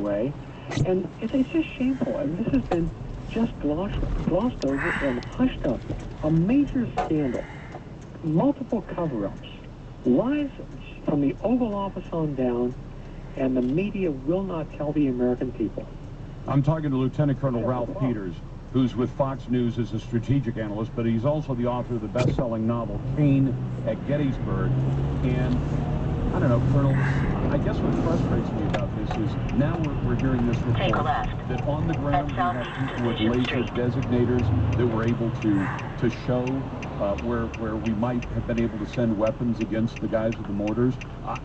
way. And it's just shameful. And this has been just glossed over and hushed up. A major scandal, multiple cover-ups, lies from the Oval Office on down, and the media will not tell the American people. I'm talking to Lieutenant Colonel Ralph Peters, who's with Fox News as a strategic analyst, but he's also the author of the best-selling novel Kane at Gettysburg. And I don't know, Colonel, I guess what frustrates me about this is now we're hearing this report that on the ground we have people with laser designators that were able to show where we might have been able to send weapons against the guys with the mortars.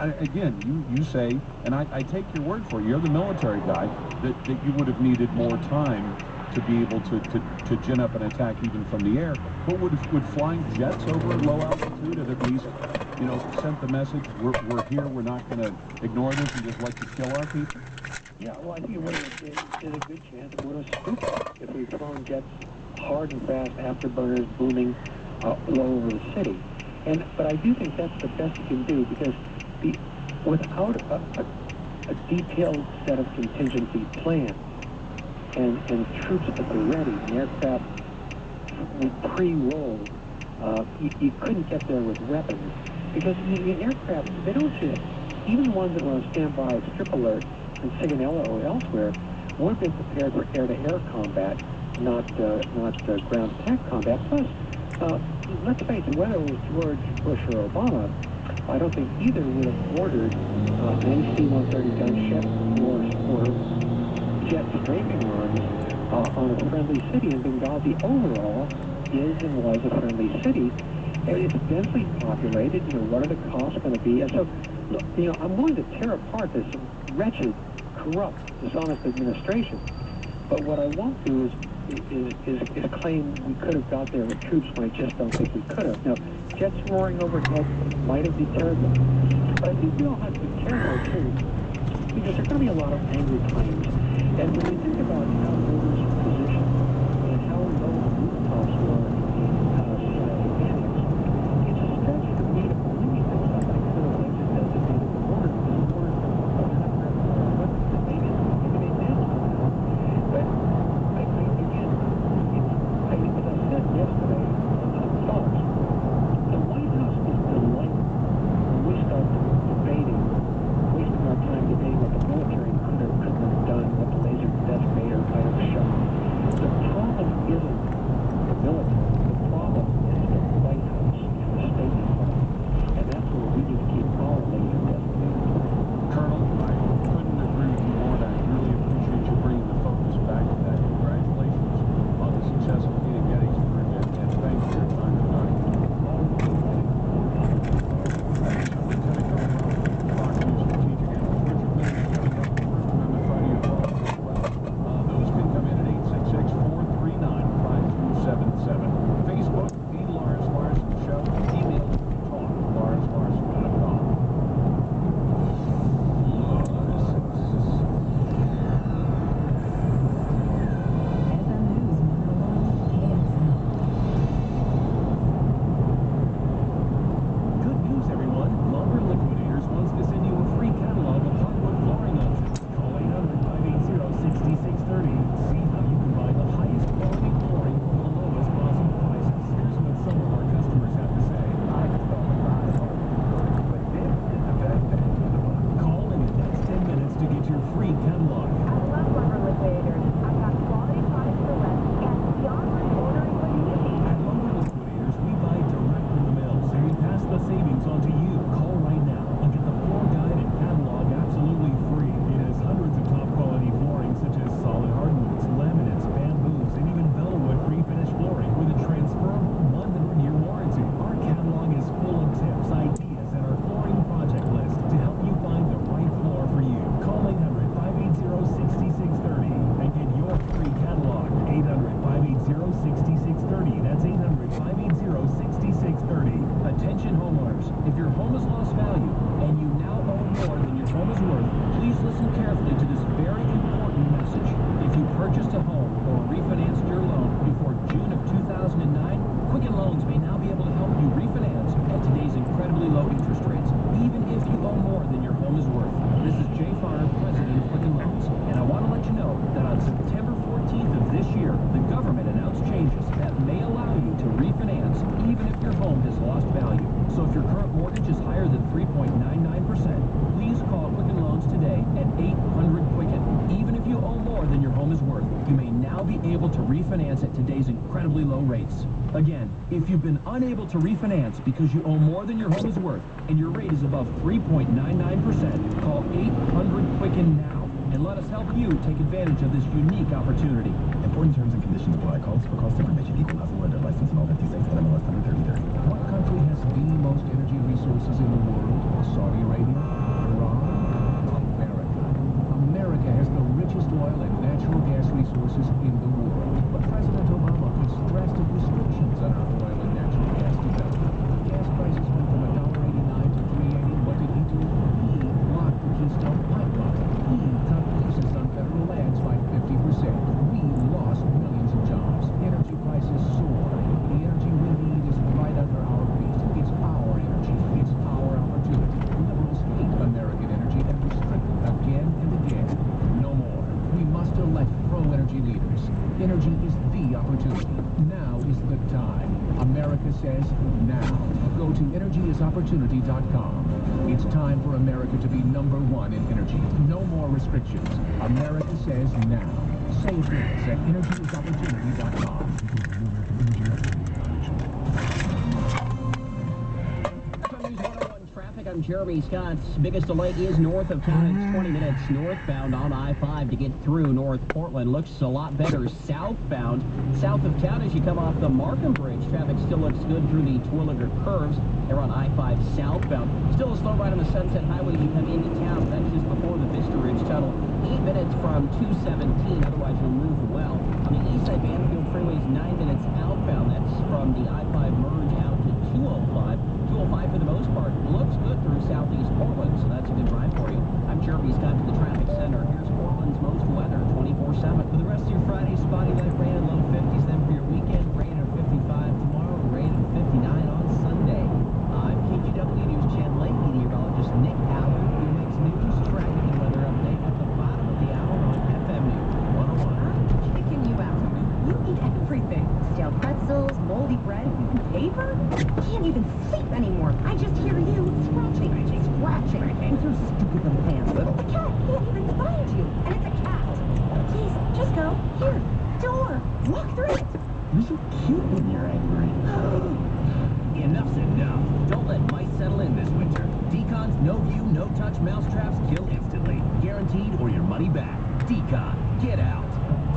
Again, you say, and I take your word for it, you're the military guy, that you would have needed more time to be able to gin up an attack even from the air. But would flying jets over at low altitude have at least, you know, sent the message, we're here, we're not going to ignore this and just let you kill our people? Yeah, well, I think it would have been a good chance it would have spooked us if we'd thrown jets hard and fast, afterburners booming low over the city. But I do think that's the best you can do, because without a detailed set of contingency plans and troops at the ready, and aircraft pre-rolled, you couldn't get there with weapons. Because the aircraft, they don't just, even the ones that were on standby at Strip Alert in Sigonella or elsewhere, would have been prepared for air-to-air combat, not ground attack combat. Plus, let's face it, whether it was George Bush or Obama, I don't think either would have ordered an P130 gunship or jet strafing runs on a friendly city. And Benghazi overall is and was a friendly city. And it's densely populated. You know, what are the costs going to be? And so, look, you know, I'm willing to tear apart this wretched, corrupt, dishonest administration. But what I won't do is claim we could have got there with troops when I just don't think we could have. Now, jets roaring overhead might have deterred them. But I think we all have to be careful, too, because there are going to be a lot of angry claims. And when you think about how voters were positioned and how low the rooftops were in South Phoenix, it's a stretch for me to believe that somebody could have laser designated the border, because the border maybe they did somehow. But again, as I said yesterday on Fox, the White House is delighted when we start debating, wasting our time debating what the military could have done, what the laser designator might have shown. now be able to refinance at today's incredibly low rates. Again, if you've been unable to refinance because you owe more than your home is worth and your rate is above 3.99%, call 800-QUICKEN now and let us help you take advantage of this unique opportunity. Important terms and conditions apply. Calls for cost information equal housing lender license in all 50 states and MLS number 3030. What country has the most energy resources in the world? Saudi Arabia? Iran? America. America has the richest oil and natural gas resources in the world. But President Obama puts drastic restrictions on our oil and natural gas development. Gas prices went from $1.89 to $3.80. What did he do? He blocked the Keystone Pipeline. He cut leases on federal lands by 50%. We lost millions of jobs. Energy prices soar. The energy we need is right under our feet. It's our energy. It's our opportunity. Liberals hate American energy and restrict it again and again. No more. We must elect pro-energy leaders. Energy is the opportunity. Now is the time. America says now. Go to energyisopportunity.com. It's time for America to be #1 in energy. No more restrictions. America says now. Save this at energyisopportunity.com. I'm Jeremy Scott's biggest delay is north of town. It's 20 minutes northbound on I-5 to get through North Portland. Looks a lot better southbound. South of town as you come off the Markham Bridge. Traffic still looks good through the Terwilliger curves. They're on I-5 southbound. Still a slow ride on the Sunset Highway as you come into town. That's just before the Vista Ridge Tunnel. 8 minutes from 217. Otherwise, you'll move well. On the east side, Banfield Freeway is 9 minutes outbound. That's from the I-5 merge out to 205. 205 for the most part looks good through southeast Portland, so that's a good drive for you. I'm Jeremy Scott to the traffic center. Here's Portland's most weather 24/7. For the rest of your Friday, spotty light rain and low 50s. Then for your weekend, rain at 55 tomorrow, rain at 59 on Sunday. I'm KGW News Channel 8 meteorologist Nick Allen, who makes news, traffic, and weather update at the bottom of the hour on FM News 101. I'm kicking you out. You eat everything. Stale pretzels, moldy bread, paper. Can't even sleep anymore. I just hear you scratching with your stupid little hands. The cat can't even find you, and it's a cat. Please, just go. Here, door. Walk through it. You're so cute when you're angry. Enough's enough. Don't let mice settle in this winter. Decon's no-view, no-touch mousetraps kill instantly. Guaranteed or your money back. Decon, get out.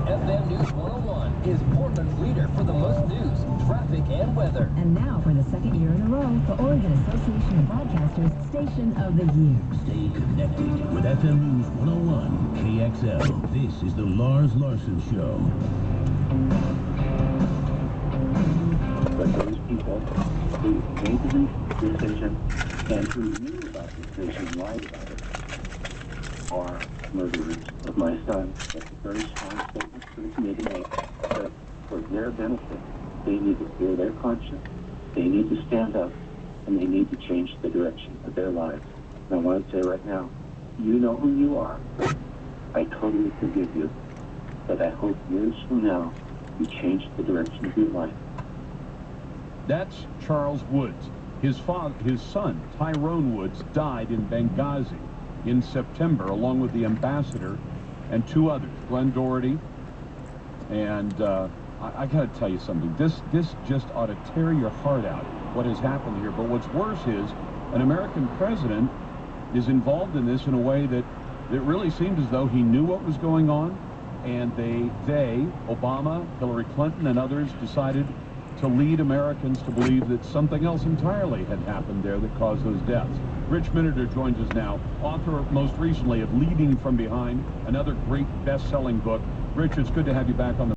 FM News 101 is Portland's leader for the most news, traffic, and weather. And now, for the second year in a row, the Oregon Association of Broadcasters Station of the Year. Stay connected with FM News 101 KXL. This is the Lars Larson Show. But those people who made the decision and who knew about the decision, lied about it, are murderers of my son. That's a very strong statement for me to make. But for their benefit, they need to clear their conscience, they need to stand up, and they need to change the direction of their lives. And I want to say right now, you know who you are. I totally forgive you. But I hope years from now, you change the direction of your life. That's Charles Woods. His son, Tyrone Woods, died in Benghazi in September, along with the ambassador and 2 others, Glenn Doherty. And I got to tell you something. This just ought to tear your heart out, what has happened here. But what's worse is an American president is involved in this in a way that really seemed as though he knew what was going on. And they, Obama, Hillary Clinton, and others decided to lead Americans to believe that something else entirely had happened there that caused those deaths. Rich Miniter joins us now, author most recently of Leading from Behind, another great best-selling book. Rich, it's good to have you back on the